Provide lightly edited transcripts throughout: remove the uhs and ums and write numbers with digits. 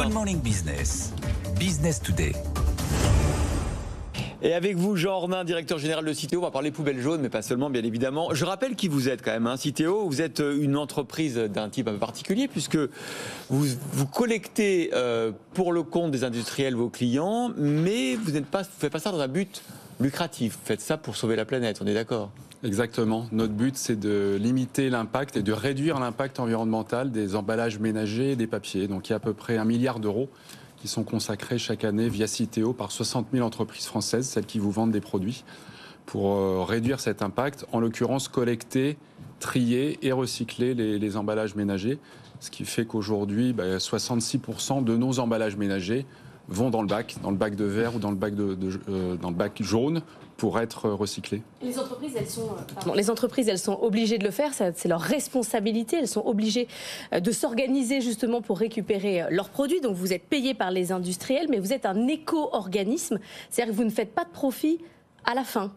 Good Morning Business, Business Today. Et avec vous, Jean Ornin, directeur général de Citeo, on va parler poubelles jaunes, mais pas seulement, bien évidemment. Je rappelle qui vous êtes quand même, Citeo. Vous êtes une entreprise d'un type un peu particulier, puisque vous collectez pour le compte des industriels vos clients, mais vous ne faites pas ça dans un but lucratif. Vous faites ça pour sauver la planète, on est d'accord ? Exactement. Notre but, c'est de limiter l'impact et de réduire l'impact environnemental des emballages ménagers et des papiers. Donc il y a à peu près 1 milliard d'euros qui sont consacrés chaque année via Citeo par 60 000 entreprises françaises, celles qui vous vendent des produits, pour réduire cet impact, en l'occurrence collecter, trier et recycler les emballages ménagers, ce qui fait qu'aujourd'hui, 66% de nos emballages ménagers vont dans le bac de verre ou dans le bac jaune pour être recyclés. Les entreprises, elles sont obligées de le faire, c'est leur responsabilité, elles sont obligées de s'organiser justement pour récupérer leurs produits. Donc vous êtes payé par les industriels, mais vous êtes un éco-organisme, c'est-à-dire que vous ne faites pas de profit à la fin.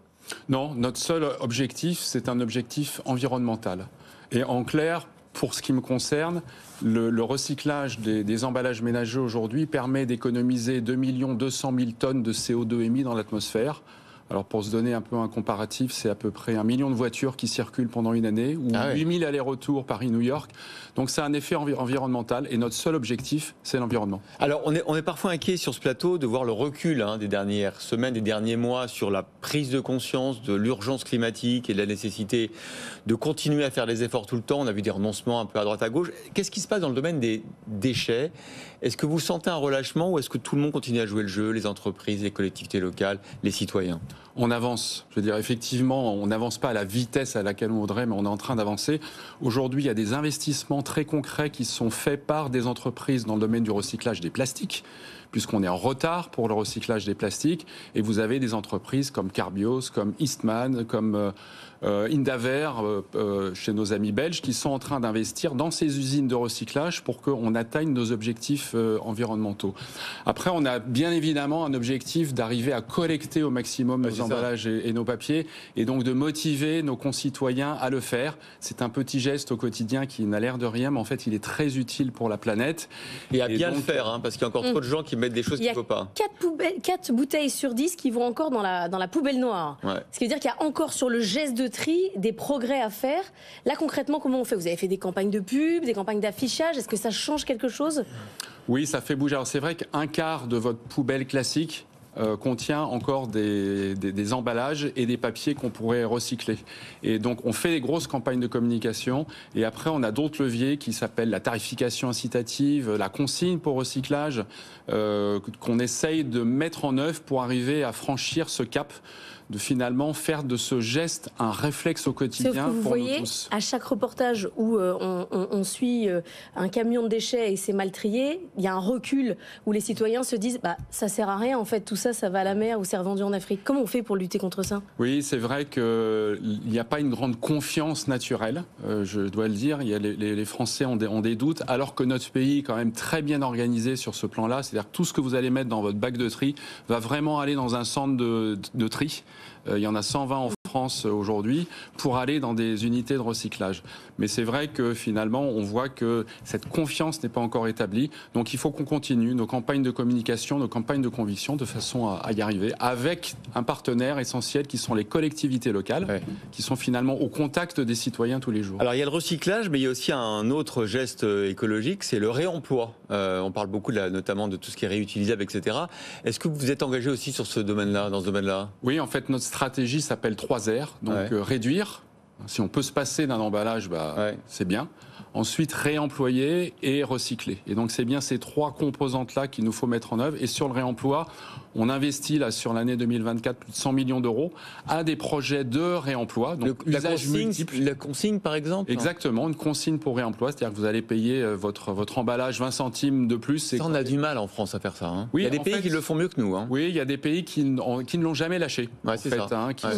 Non, notre seul objectif, c'est un objectif environnemental. Et en clair, pour ce qui me concerne, le recyclage des emballages ménagers aujourd'hui permet d'économiser 2 200 000 tonnes de CO2 émis dans l'atmosphère. Alors pour se donner un peu un comparatif, c'est à peu près 1 million de voitures qui circulent pendant une année, ou 8 000 allers-retours Paris-New York. Donc c'est un effet environnemental et notre seul objectif, c'est l'environnement. Alors on est parfois inquiet sur ce plateau de voir le recul des dernières semaines, des derniers mois sur la prise de conscience de l'urgence climatique et de la nécessité de continuer à faire des efforts tout le temps. On a vu des renoncements un peu à droite à gauche. Qu'est-ce qui se passe dans le domaine des déchets ? Est-ce que vous sentez un relâchement ou est-ce que tout le monde continue à jouer le jeu, les entreprises, les collectivités locales, les citoyens ? On avance. Je veux dire, effectivement, on n'avance pas à la vitesse à laquelle on voudrait, mais on est en train d'avancer. Aujourd'hui, il y a des investissements très concrets qui sont faits par des entreprises dans le domaine du recyclage des plastiques, puisqu'on est en retard pour le recyclage des plastiques. Et vous avez des entreprises comme Carbios, comme Eastman, comme Indaver, chez nos amis belges, qui sont en train d'investir dans ces usines de recyclage pour qu'on atteigne nos objectifs environnementaux. Après, on a bien évidemment un objectif d'arriver à collecter au maximum nos emballages et nos papiers, et donc de motiver nos concitoyens à le faire. C'est un petit geste au quotidien qui n'a l'air de rien, mais en fait, il est très utile pour la planète. Et à bien le faire, parce qu'il y a encore trop de gens qui mettent des choses qu'il ne faut pas. Il y a 4 bouteilles sur 10 qui vont encore dans la poubelle noire. Ouais. Ce qui veut dire qu'il y a encore sur le geste de tri des progrès à faire. Là, concrètement, comment on fait ? Vous avez fait des campagnes de pub, des campagnes d'affichage. Est-ce que ça change quelque chose ? Oui, ça fait bouger. Alors, c'est vrai qu'un quart de votre poubelle classique contient encore des emballages et des papiers qu'on pourrait recycler. Et donc, on fait des grosses campagnes de communication. Et après, on a d'autres leviers qui s'appellent la tarification incitative, la consigne pour recyclage, qu'on essaye de mettre en œuvre pour arriver à franchir ce cap, de finalement faire de ce geste un réflexe au quotidien pour nous tous. Vous voyez, à chaque reportage où on suit un camion de déchets et c'est mal trié, il y a un recul où les citoyens se disent ça sert à rien en fait, tout ça va à la mer ou c'est revendu en Afrique. Comment on fait pour lutter contre ça ? Oui, c'est vrai qu'il n'y a pas une grande confiance naturelle, je dois le dire. Les Français ont des doutes, alors que notre pays est quand même très bien organisé sur ce plan-là. C'est-à-dire que tout ce que vous allez mettre dans votre bac de tri va vraiment aller dans un centre de tri. Il y en a 120 en France aujourd'hui pour aller dans des unités de recyclage. Mais c'est vrai que finalement, on voit que cette confiance n'est pas encore établie. Donc il faut qu'on continue nos campagnes de communication, nos campagnes de conviction de façon à y arriver avec un partenaire essentiel qui sont les collectivités locales, qui sont finalement au contact des citoyens tous les jours. Alors il y a le recyclage, mais il y a aussi un autre geste écologique, c'est le réemploi. On parle beaucoup notamment de tout ce qui est réutilisable, etc. Est-ce que vous êtes engagé aussi sur ce domaine-là, dans ce domaine-là ? Oui, en fait, notre stratégie s'appelle 3R, donc réduire. Si on peut se passer d'un emballage, c'est bien. Ensuite, réemployer et recycler. Et donc, c'est bien ces 3 composantes-là qu'il nous faut mettre en œuvre. Et sur le réemploi, on investit là sur l'année 2024 plus de 100 millions d'euros à des projets de réemploi. Donc, la consigne, par exemple ? Exactement, une consigne pour réemploi. C'est-à-dire que vous allez payer votre emballage 20 centimes de plus. Ça, on a du mal en France à faire ça. Oui, il y a des pays qui le font mieux que nous. Oui, il y a des pays qui ne l'ont jamais lâché.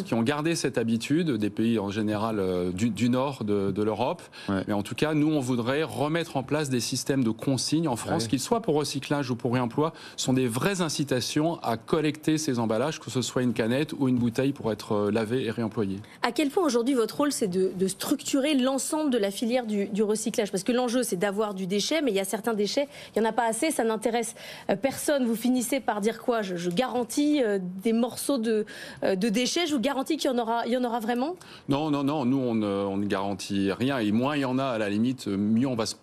Qui ont gardé cette habitude, des pays en général du nord de l'Europe. Mais en tout cas, nous, nous, on voudrait remettre en place des systèmes de consigne en France, qu'ils soient pour recyclage ou pour réemploi, sont des vraies incitations à collecter ces emballages, que ce soit une canette ou une bouteille pour être lavée et réemployée. À quel point aujourd'hui votre rôle, c'est de structurer l'ensemble de la filière du recyclage? Parce que l'enjeu, c'est d'avoir du déchet, mais il y a certains déchets, il n'y en a pas assez, ça n'intéresse personne. Vous finissez par dire quoi? Je garantis des morceaux de déchets, je vous garantis qu'il y en aura vraiment? Non, nous, on ne garantit rien. Et moins il y en a, à la limite, mieux on va se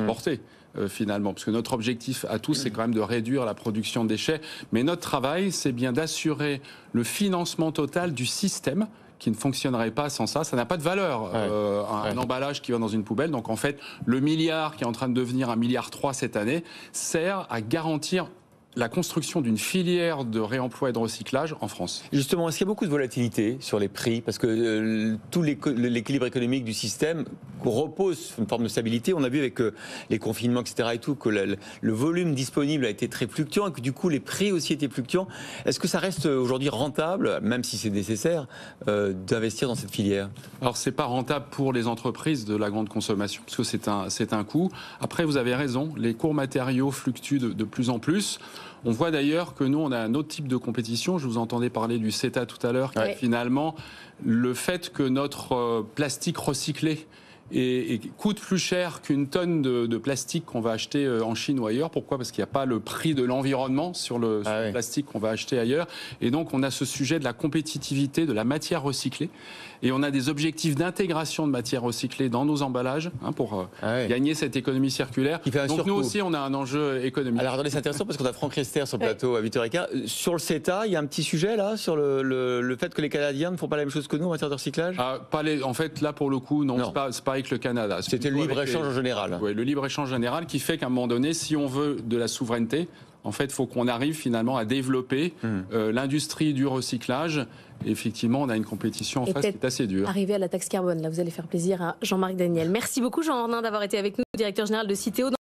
porter. Finalement, parce que notre objectif à tous, c'est quand même de réduire la production de déchets. Mais notre travail, c'est bien d'assurer le financement total du système qui ne fonctionnerait pas sans ça. Ça n'a pas de valeur, un emballage qui va dans une poubelle. Donc en fait, le milliard qui est en train de devenir 1,3 milliard cette année sert à garantir la construction d'une filière de réemploi et de recyclage en France. Justement, est-ce qu'il y a beaucoup de volatilité sur les prix? Parce que tout l'équilibre économique du système repose sur une forme de stabilité. On a vu avec les confinements, etc. et tout, que le volume disponible a été très fluctuant et que du coup les prix aussi étaient fluctuants. Est-ce que ça reste aujourd'hui rentable, même si c'est nécessaire, d'investir dans cette filière? Alors c'est pas rentable pour les entreprises de la grande consommation, parce que c'est un coût. Après, vous avez raison, les cours matériaux fluctuent de plus en plus. On voit d'ailleurs que nous, on a un autre type de compétition. Je vous entendais parler du CETA tout à l'heure, qui est finalement le fait que notre plastique recyclé et coûte plus cher qu'une tonne de plastique qu'on va acheter en Chine ou ailleurs. Pourquoi? Parce qu'il n'y a pas le prix de l'environnement sur le plastique qu'on va acheter ailleurs. Et donc, on a ce sujet de la compétitivité de la matière recyclée. Et on a des objectifs d'intégration de matière recyclée dans nos emballages pour gagner cette économie circulaire. Donc, nous aussi, on a un enjeu économique. Alors, attendez, c'est intéressant parce qu'on a Franck Riester sur le plateau à 8h15. Sur le CETA, il y a un petit sujet là, sur le fait que les Canadiens ne font pas la même chose que nous en matière de recyclage? En fait, là, pour le coup, non. C'est pas avec le Canada. C'était le libre-échange en général. Oui, le libre-échange général qui fait qu'à un moment donné, si on veut de la souveraineté, en fait, il faut qu'on arrive finalement à développer l'industrie du recyclage. Et effectivement, on a une compétition en face qui est assez dure. Arriver à la taxe carbone, là, vous allez faire plaisir à Jean-Marc Daniel. Merci beaucoup, Jean Ornin, d'avoir été avec nous, directeur général de Citeo.